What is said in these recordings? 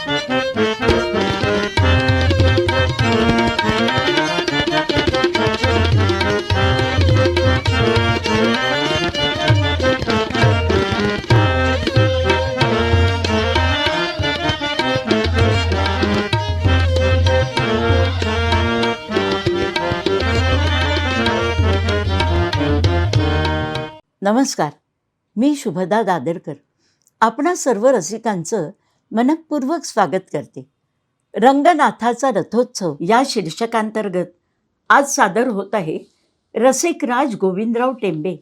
नमस्कार, मी शुभदा दादरकर आपणा सर्व रसिकांचं मनःपूर्वक स्वागत करते. रंगनाथाचा रथोत्सव या शीर्षकांतर्गत आज सादर होत आहे रसिकराज गोविंदराव टेंबे.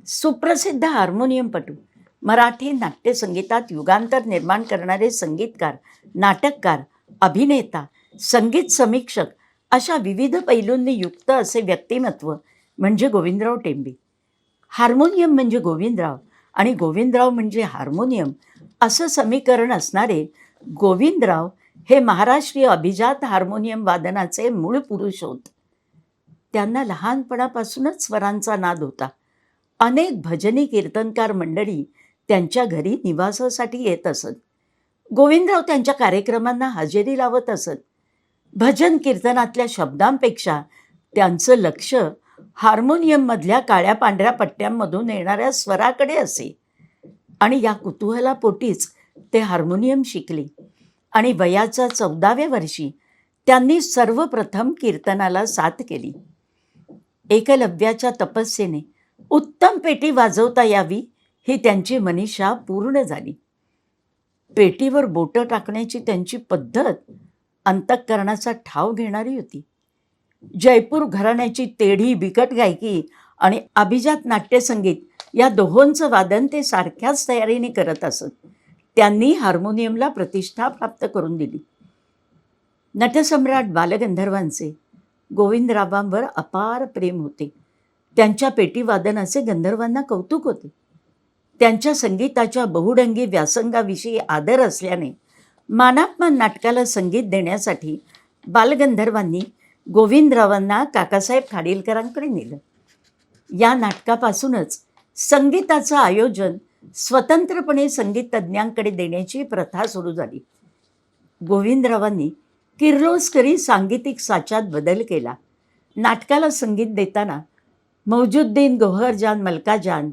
सुप्रसिद्ध हार्मोनियमपटू, मराठी नाट्यसंगीतात युगांतर निर्माण करणारे संगीतकार, नाटककार, अभिनेता, संगीत समीक्षक अशा विविध पैलूंनी युक्त असे व्यक्तिमत्व म्हणजे गोविंदराव टेंबे. हार्मोनियम म्हणजे गोविंदराव आणि गोविंदराव म्हणजे हार्मोनियम असं समीकरण असणारे गोविंदराव हे महाराष्ट्रीय अभिजात हार्मोनियम वादनाचे मूळ पुरुष होत. त्यांना लहानपणापासूनच स्वरांचा नाद होता. अनेक भजनी कीर्तनकार मंडळी त्यांच्या घरी निवासासाठी येत असत. गोविंदराव त्यांच्या कार्यक्रमांना हजेरी लावत असत. भजन कीर्तनातल्या शब्दांपेक्षा त्यांचं लक्ष हार्मोनियममधल्या काळ्या पांढऱ्या पट्ट्यांमधून येणाऱ्या स्वराकडे असे आणि या कुतूहलापोटीच ते हार्मोनियम शिकले आणि वयाच्या 14व्या वर्षी त्यांनी सर्वप्रथम कीर्तनाला साथ केली. एकलव्याच्या तपस्येने उत्तम पेटी वाजवता यावी ही त्यांची मनीषा पूर्ण झाली. पेटीवर बोटं टाकण्याची त्यांची पद्धत अंतःकरणाचा ठाव घेणारी होती. जयपूर घराण्याची तेढी बिकट गायकी आणि अभिजात नाट्यसंगीत या दोहोंचं वादन ते सारख्याच तयारीने करत असत. त्यांनी हार्मोनियमला प्रतिष्ठा प्राप्त करून दिली. नटसम्राट बालगंधर्वांचे गोविंदरावांवर अपार प्रेम होते. त्यांच्या पेटीवादनाचे गंधर्वांना कौतुक होते. त्यांच्या संगीताच्या बहुडंगी व्यासंगाविषयी आदर असल्याने मानापमान नाटकाला संगीत देण्यासाठी बालगंधर्वांनी गोविंदरावांना काकासाहेब खाडीलकरांकडे नेलं. या नाटकापासूनच संगीताचं आयोजन स्वतंत्रपणे संगीत तज्ज्ञांकडे देण्याची प्रथा सुरू झाली. गोविंदरावांनी किर्लोस्करी सांगीतिक साच्यात बदल केला. नाटकाला संगीत देताना मौजुद्दीन, गोहरजान, मल्काजान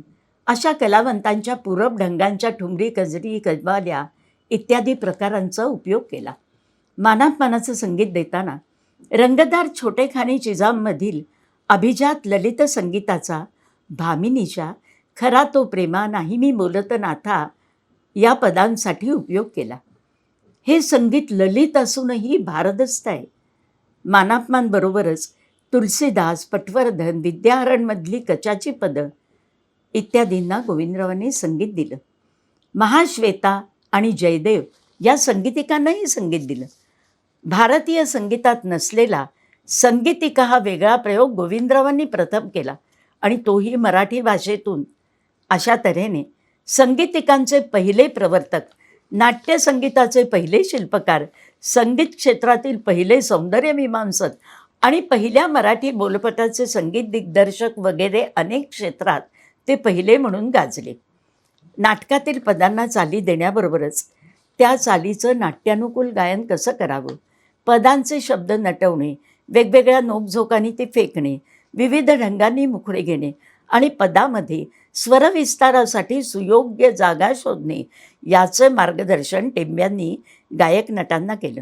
अशा कलावंतांच्या पूरब ढंगांच्या ठुमरी, कजरी, कव्वाल्या इत्यादी प्रकारांचा उपयोग केला. मानापमानाचं संगीत देताना रंगतदार छोटेखानी चिजाममधील अभिजात ललित संगीताचा भामिनीच्या खरा तो प्रेमा नाही मी बोलत नाथा या पदांसाठी उपयोग केला. हे संगीत ललित असूनही भारदस्त आहे. मानापमानबरोबरच तुलसीदास, पटवर्धन, विद्याहरणमधली कचाची पदं इत्यादींना गोविंदरावांनी संगीत दिलं. महाश्वेता आणि जयदेव या संगीतिकांनाही संगीत दिलं. भारतीय संगीतात नसलेला संगीतिका हा वेगळा प्रयोग गोविंदरावांनी प्रथम केला आणि तोही मराठी भाषेतून. अशा तऱ्हेने संगीतिकांचे पहिले प्रवर्तक, नाट्यसंगीताचे पहिले शिल्पकार, संगीत क्षेत्रातील पहिले सौंदर्यमीमांसक आणि पहिल्या मराठी बोलपटाचे संगीत दिग्दर्शक वगैरे अनेक क्षेत्रात ते पहिले म्हणून गाजले. नाटकातील पदांना चाली देण्याबरोबरच त्या चालीचं नाट्यानुकूल गायन कसं करावं, पदांचे शब्द नटवणे, वेगवेगळ्या नोकझोकांनी ते फेकणे, विविध ढंगांनी मुखडे घेणे आणि पदामध्ये स्वरविस्तारासाठी सुयोग्य जागा शोधणे याचं मार्गदर्शन टेंब्यांनी गायक नटांना केलं.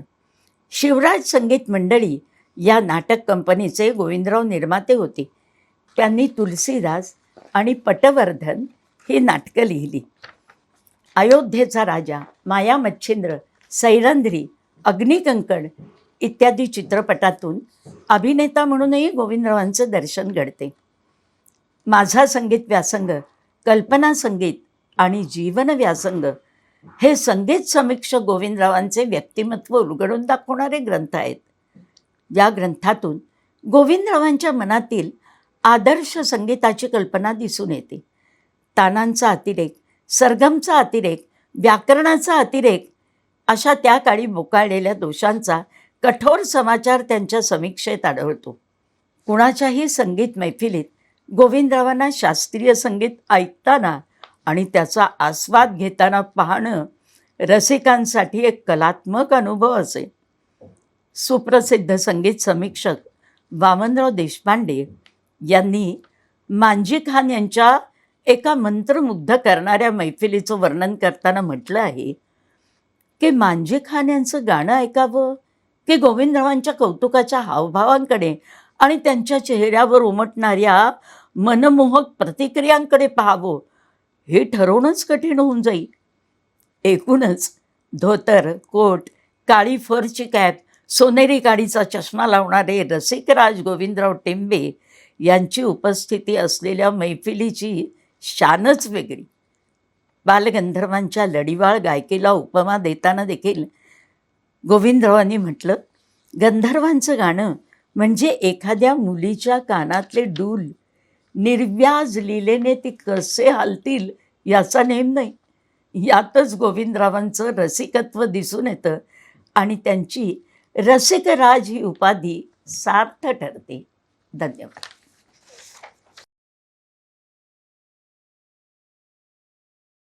शिवराज संगीत मंडळी या नाटक कंपनीचे गोविंदराव निर्माते होते. त्यांनी तुलसीदास आणि पटवर्धन ही नाटकं लिहिली. अयोध्येचा राजा, माया मच्छिंद्र, सैरंध्री, अग्निकंकण इत्यादी चित्रपटातून अभिनेता म्हणूनही गोविंदरावांचं दर्शन घडते. माझा संगीत व्यासंग, कल्पना संगीत आणि जीवन व्यासंग हे संगीत समीक्षक गोविंदरावांचे व्यक्तिमत्व उलगडून दाखवणारे ग्रंथ आहेत. या ग्रंथातून गोविंदरावांच्या मनातील आदर्श संगीताची कल्पना दिसून येते. तानांचा अतिरेक, सरगमचा अतिरेक, व्याकरणाचा अतिरेक अशा त्या काळी बोकाळलेल्या दोषांचा कठोर समाचार त्यांच्या समीक्षेत आढळतो. कुणाच्याही संगीत मैफिलीत गोविंदरावांना शास्त्रीय संगीत ऐकताना आणि त्याचा आस्वाद घेताना पाहणं रसिकांसाठी एक कलात्मक अनुभव असेल. सुप्रसिद्ध संगीत समीक्षक वामनराव देशपांडे यांनी मांजी खान यांच्या एका मंत्रमुग्ध करणाऱ्या मैफिलीचं वर्णन करताना म्हटलं आहे की मांजी खान यांचं गाणं ऐकावं की गोविंदरावांच्या कौतुकाच्या हावभावांकडे आणि त्यांच्या चेहऱ्यावर उमटणाऱ्या मनमोहक प्रतिक्रियांकडे पाहावं हे ठरवणंच कठीण होऊन जाईल. एकूणच धोतर, कोट, काळी फरची कॅप, सोनेरी काडीचा चष्मा लावणारे रसिकराज गोविंदराव टेंबे यांची उपस्थिती असलेल्या मैफिलीची शानच वेगळी. बालगंधर्वांच्या लढीवाळ गायकीला उपमा देताना देखील गोविंदरावांनी म्हटलं, गंधर्वांचं गाणं म्हणजे एखाद्या मुलीच्या कानातले डूल निर्व्याज लीलेने ती कसे हालतील याचा नेम नाही. यातच गोविंदरावांचं रसिकत्व दिसून येतं आणि त्यांची रसिकराज ही उपाधी सार्थ ठरते. धन्यवाद.